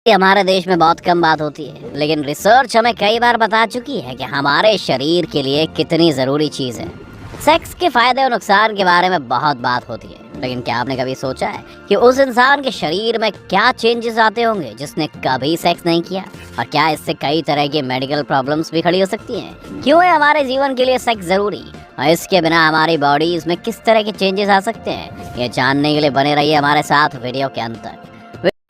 ये हमारे देश में बहुत कम बात होती है, लेकिन रिसर्च हमें कई बार बता चुकी है कि हमारे शरीर के लिए कितनी ज़रूरी चीज़ है। सेक्स के फायदे और नुकसान के बारे में बहुत बात होती है, लेकिन क्या आपने कभी सोचा है कि उस इंसान के शरीर में क्या चेंजेस आते होंगे जिसने कभी सेक्स नहीं किया, और क्या इससे कई तरह की मेडिकल प्रॉब्लम्स भी खड़ी हो सकती हैं? क्यों है हमारे जीवन के लिए सेक्स ज़रूरी, और इसके बिना हमारी बॉडीज में किस तरह के चेंजेस आ सकते हैं? ये जानने के लिए बने रहिए हमारे साथ वीडियो के अंत तक।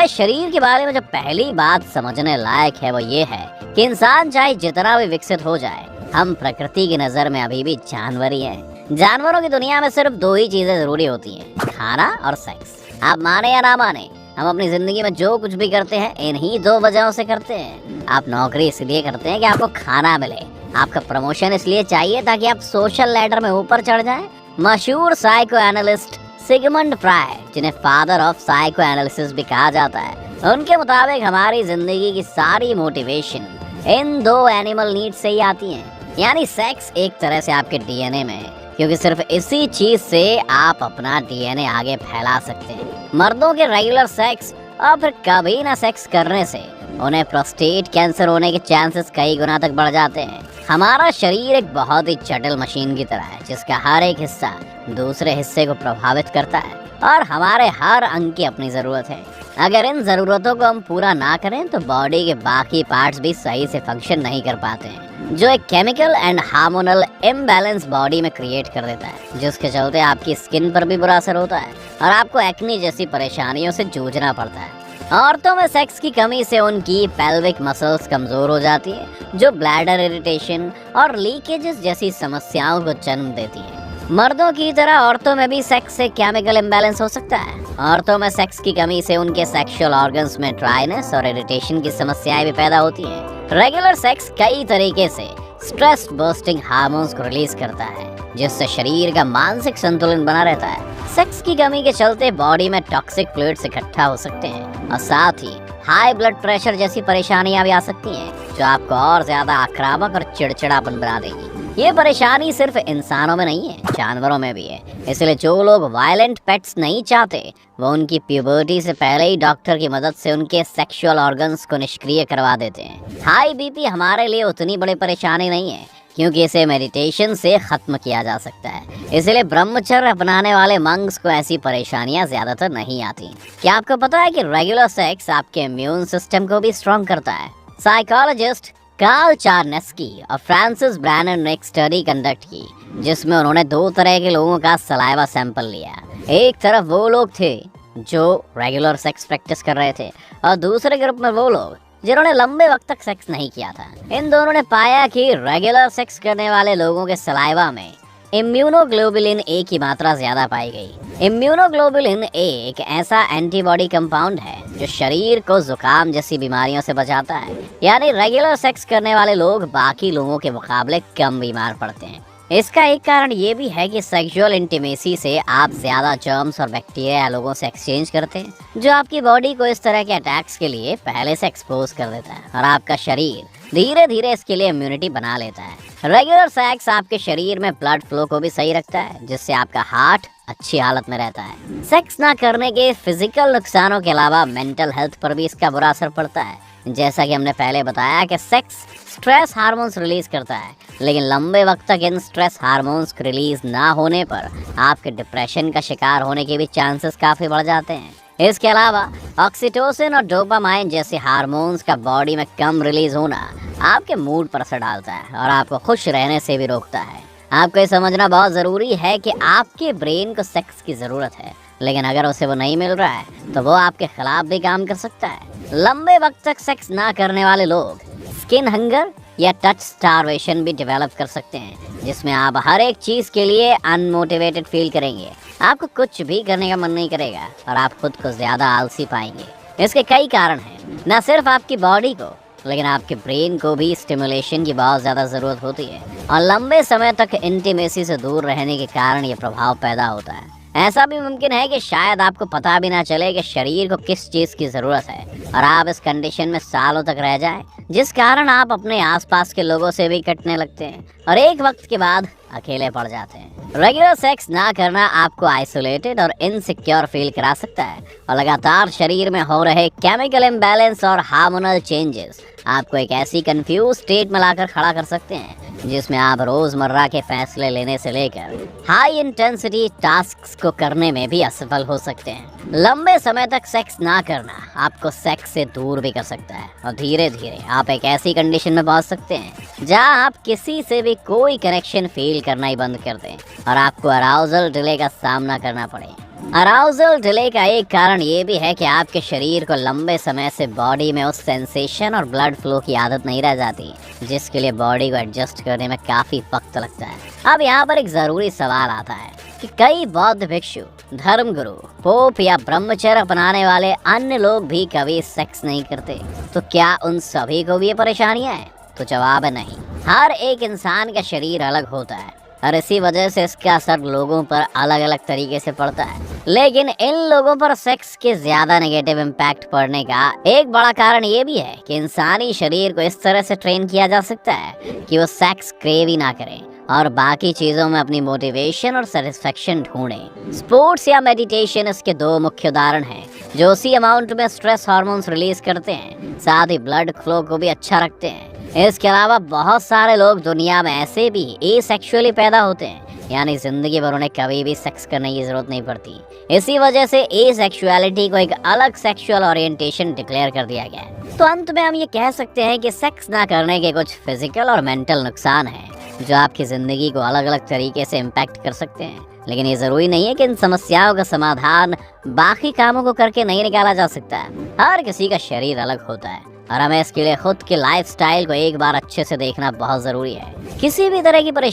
शरीर के बारे में जो पहली बात समझने लायक है वो ये है कि इंसान चाहे जितना भी विकसित हो जाए, हम प्रकृति की नज़र में अभी भी जानवर ही हैं। जानवरों की दुनिया में सिर्फ दो ही चीजें जरूरी होती हैं, खाना और सेक्स। आप माने या ना माने, हम अपनी जिंदगी में जो कुछ भी करते हैं इन्हीं दो वजहों से करते हैं। आप नौकरी इसलिए करते हैं कि आपको खाना मिले, आपका प्रमोशन इसलिए चाहिए ताकि आप सोशल लैडर में ऊपर चढ़ जाएं। मशहूर साइको एनालिस्ट सिगमंड फ्रायड, जिन्हें फादर ऑफ साइको एनालिसिस भी कहा जाता है, उनके मुताबिक हमारी जिंदगी की सारी मोटिवेशन इन दो एनिमल नीड से ही आती है। यानी सेक्स एक तरह से आपके डीएनए में है, क्योंकि सिर्फ इसी चीज से आप अपना डीएनए आगे फैला सकते हैं। मर्दों के रेगुलर सेक्स और फिर कभी ना सेक्स करने से उन्हें प्रोस्टेट कैंसर होने के चांसेस कई गुना तक बढ़ जाते हैं। हमारा शरीर एक बहुत ही जटिल मशीन की तरह है, जिसका हर एक हिस्सा दूसरे हिस्से को प्रभावित करता है, और हमारे हर अंग की अपनी जरूरत है। अगर इन जरूरतों को हम पूरा ना करें तो बॉडी के बाकी पार्ट्स भी सही से फंक्शन नहीं कर पाते हैं, जो एक chemical and hormonal imbalance body में क्रिएट कर देता है, जिसके चलते आपकी स्किन पर भी बुरा असर होता है और आपको एक्ने जैसी परेशानियों से जूझना पड़ता है। औरतों में सेक्स की कमी से उनकी पेल्विक मसल्स कमजोर हो जाती है, जो ब्लैडर इरिटेशन और लीकेजेस जैसी समस्याओं को जन्म देती है। मर्दों की तरह औरतों में भी सेक्स से केमिकल इम्बैलेंस हो सकता है। औरतों में सेक्स की कमी से उनके सेक्सुअल ऑर्गन्स में ड्राइनेस और इरिटेशन की समस्याएं भी पैदा होती हैं। रेगुलर सेक्स कई तरीके से स्ट्रेस बर्स्टिंग हार्मोन्स को रिलीज करता है, जिससे शरीर का मानसिक संतुलन बना रहता है। सेक्स की कमी के चलते बॉडी में टॉक्सिक फ्लूइड्स इकट्ठा हो सकते हैं, और साथ ही हाई ब्लड प्रेशर जैसी परेशानियां भी आ सकती हैं, जो आपको और ज्यादा आक्रामक और चिड़चिड़ापन बना देगी। ये परेशानी सिर्फ इंसानों में नहीं है, जानवरों में भी है। इसलिए जो लोग वायलेंट पेट्स नहीं चाहते, वो उनकी प्यूबर्टी से पहले ही डॉक्टर की मदद से उनके सेक्सुअल ऑर्गन्स को निष्क्रिय करवा देते हैं। हाई बीपी हमारे लिए उतनी बड़ी परेशानी नहीं है, क्योंकि इसे मेडिटेशन से खत्म किया जा सकता है। इसलिए ब्रह्मचर्य अपनाने वाले मंक्स को ऐसी परेशानियां ज्यादातर नहीं आती। क्या आपको पता है कि रेगुलर सेक्स आपके इम्यून सिस्टम को भी स्ट्रॉन्ग करता है? साइकोलॉजिस्ट कार्ल चार्नेस्की और फ्रांसिस ब्रैनन ने एक स्टडी कंडक्ट की, जिसमें उन्होंने दो तरह के लोगों का सलाइवा सैंपल लिया। एक तरफ वो लोग थे जो रेगुलर सेक्स प्रैक्टिस कर रहे थे, और दूसरे ग्रुप में वो लोग जिन्होंने लंबे वक्त तक सेक्स नहीं किया था। इन दोनों ने पाया कि रेगुलर सेक्स करने वाले लोगों के सलाइवा में इम्यूनोग्लोबुलिन ए की मात्रा ज्यादा पाई गई। इम्यूनोग्लोबुलिन ए एक ऐसा एंटीबॉडी कंपाउंड है जो शरीर को जुकाम जैसी बीमारियों से बचाता है। यानी रेगुलर सेक्स करने वाले लोग बाकी लोगों के मुकाबले कम बीमार पड़ते हैं। इसका एक कारण ये भी है कि सेक्सुअल इंटीमेसी से आप ज्यादा जर्म्स और बैक्टीरिया लोगों से एक्सचेंज करते हैं, जो आपकी बॉडी को इस तरह के अटैक्स के लिए पहले से एक्सपोज कर देता है, और आपका शरीर धीरे धीरे इसके लिए इम्यूनिटी बना लेता है। रेगुलर सेक्स आपके शरीर में ब्लड फ्लो को भी सही रखता है, जिससे आपका हार्ट अच्छी हालत में रहता है। सेक्स ना करने के फिजिकल नुकसानों के अलावा मेंटल हेल्थ पर भी इसका बुरा असर पड़ता है। जैसा कि हमने पहले बताया कि सेक्स स्ट्रेस हार्मोन्स रिलीज करता है, लेकिन लंबे वक्त तक इन स्ट्रेस हार्मोन्स रिलीज ना होने पर आपके डिप्रेशन का शिकार होने के भी चांसेस काफी बढ़ जाते हैं। इसके अलावा ऑक्सीटोसिन और डोपामाइन जैसे हार्मोन्स का बॉडी में कम रिलीज होना आपके मूड पर असर डालता है और आपको खुश रहने से भी रोकता है। आपको ये समझना बहुत ज़रूरी है कि आपके ब्रेन को सेक्स की ज़रूरत है, लेकिन अगर उसे वो नहीं मिल रहा है तो वो आपके खिलाफ भी काम कर सकता है। लंबे वक्त तक सेक्स ना करने वाले लोग स्किन हंगर या टच स्टारवेशन भी डेवलप कर सकते हैं, जिसमें आप हर एक चीज़ के लिए अनमोटिवेटेड फील करेंगे। आपको कुछ भी करने का मन नहीं करेगा और आप खुद को ज़्यादा आलसी पाएंगे। इसके कई कारण हैं, न सिर्फ आपकी बॉडी को लेकिन आपके ब्रेन को भी स्टिमुलेशन की बहुत ज़्यादा ज़रूरत होती है, और लंबे समय तक इंटीमेसी से दूर रहने के कारण ये प्रभाव पैदा होता है। ऐसा भी मुमकिन है कि शायद आपको पता भी ना चले कि शरीर को किस चीज की जरूरत है और आप इस कंडीशन में सालों तक रह जाएं, जिस कारण आप अपने आसपास के लोगों से भी कटने लगते हैं और एक वक्त के बाद अकेले पड़ जाते हैं। रेगुलर सेक्स ना करना आपको आइसोलेटेड और इनसिक्योर फील करा सकता है और लगातार शरीर में हो रहे केमिकल इम्बैलेंस और हार्मोनल चेंजेस आपको एक ऐसी कंफ्यूज स्टेट में लाकर खड़ा कर सकते हैं जिसमें आप रोजमर्रा के फैसले लेने से लेकर हाई इंटेंसिटी टास्क्स को करने में भी असफल हो सकते हैं। लंबे समय तक सेक्स ना करना आपको सेक्स से दूर भी कर सकता है और धीरे धीरे आप एक ऐसी कंडीशन में पहुंच सकते हैं जहां आप किसी से भी कोई कनेक्शन फील करना ही बंद कर दें और आपको अराउजल डिले का सामना करना पड़े। अराउजल डिले का एक कारण ये भी है कि आपके शरीर को लंबे समय से बॉडी में उस सेंसेशन और ब्लड फ्लो की आदत नहीं रह जाती, जिसके लिए बॉडी को एडजस्ट करने में काफी वक्त लगता है। अब यहाँ पर एक जरूरी सवाल आता है कि कई बौद्ध भिक्षु, धर्मगुरु, पोप या ब्रह्मचर्य अपनाने वाले अन्य लोग भी कभी सेक्स नहीं करते, तो क्या उन सभी को भी ये परेशानियां हैं? तो जवाब है नहीं। हर एक इंसान का शरीर अलग होता है और इसी वजह से इसका असर लोगों पर अलग अलग तरीके से पड़ता है। लेकिन इन लोगों पर सेक्स के ज्यादा नेगेटिव इम्पैक्ट पड़ने का एक बड़ा कारण ये भी है कि इंसानी शरीर को इस तरह से ट्रेन किया जा सकता है कि वो सेक्स क्रेव ही ना करे और बाकी चीजों में अपनी मोटिवेशन और सेटिस्फेक्शन ढूंढे। स्पोर्ट्स या मेडिटेशन इसके दो मुख्य उदाहरण हैं जो उसी अमाउंट में स्ट्रेस हार्मोन्स रिलीज करते हैं, साथ ही ब्लड फ्लो को भी अच्छा रखते हैं। इसके अलावा बहुत सारे लोग दुनिया में ऐसे भी एसेक्सुअली पैदा होते हैं, यानी जिंदगी भर उन्हें कभी भी सेक्स करने की जरूरत नहीं पड़ती। इसी वजह से एसेक्सुअलिटी को एक अलग सेक्सुअल ओरिएंटेशन डिक्लेयर कर दिया गया है। तो अंत में हम ये कह सकते हैं कि सेक्स ना करने के कुछ फिजिकल और मेंटल नुकसान हैं जो आपकी जिंदगी को अलग अलग तरीके से इम्पैक्ट कर सकते हैं, लेकिन ये जरूरी नहीं है कि इन समस्याओं का समाधान बाकी कामों को करके नहीं निकाला जा सकता है। हर किसी का शरीर अलग होता है और हमें इसके लिए खुद के लाइफस्टाइल को एक बार अच्छे से देखना बहुत जरूरी है। किसी भी तरह की परेशानी